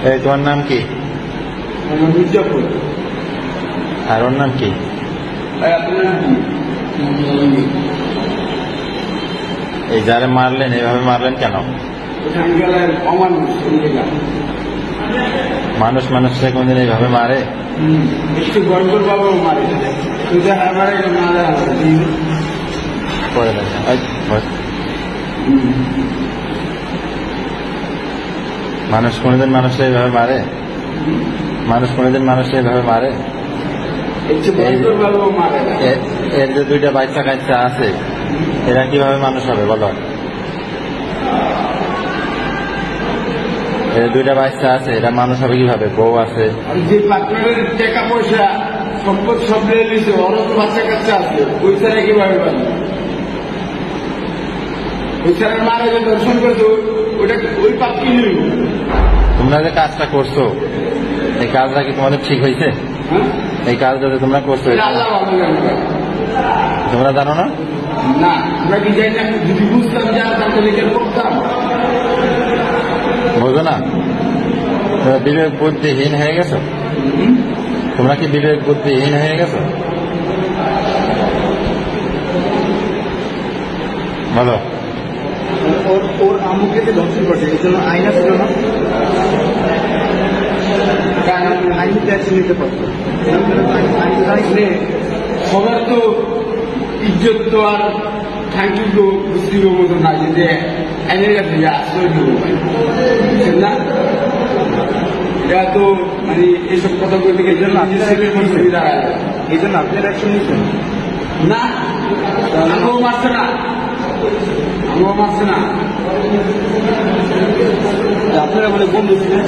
এই তোমার নাম কি? মির্জাপুর। আর ওর নাম কি? আপনার নাম কি? এই যারা মারলেন এইভাবে মারলেন কেন? ওখানকার অমানুষ। মানুষ মানুষকে কোনদিন এইভাবে মারে? একটু গড়গড় বাবাও মারে। সোজা হারবারে মারা করে দেখেন। মানুষ কোনদিন মানুষকে এইভাবে মারে? মানুষ কোনদিন মানুষকে এইভাবে মারে? একটু গড়গড় বাবাও মারে। এর যে দুইটা বাচ্চা কাচ্চা আছে এরা কিভাবে মানুষ হবে বলো? এর দুইটা বাচ্চা আছে এরা মানুষ হবে কিভাবে? বউ আছে। যে পার্টনারের টাকা পয়সা সম্পদ সব নিয়ে নিয়েছে ওরও তো বাচ্চা কাচ্চা আছে, ওই ছাড়া কিভাবে পারবে? ওই ছাড়া মারা যে দর্শন করতো ওটা ওই পাপ কি নিল? তোমরা যে কাজটা করছো এই কাজটা কি তোমাদের ঠিক হয়েছে? এই কাজটা যে তোমরা করছো আল্লাহ ভালো জানবে। তোমরা জানো না? না আমরা কি জানি না? যদি বুঝতাম জানতাম তাহলে কেন করতাম? বোঝো না? তোমরা বিবেক বুদ্ধিহীন হয়ে গেছো। তোমরা কি বিবেক বুদ্ধিহীন হয়ে গেছো? বলো। ওর আমুকে যে ধর্ষণ করছে এই জন্য আইনা ছিল না, আইনি ট্যাক্সি নিতে পারতো। সবার তো ইজ্জত তো আর থ্যাংকিউ তো বুঝতে মতো না যে আইনের কাছে আশ্রয় দেবো না। এটা তো মানে এইসব কথা বলতে এই জন্য এই জন্য আপনার অ্যাকশন নিচ্ছেন না। আমিও মারছে না, আমিও মারছে না। আপনারা বলে বন্ধু ছিলেন।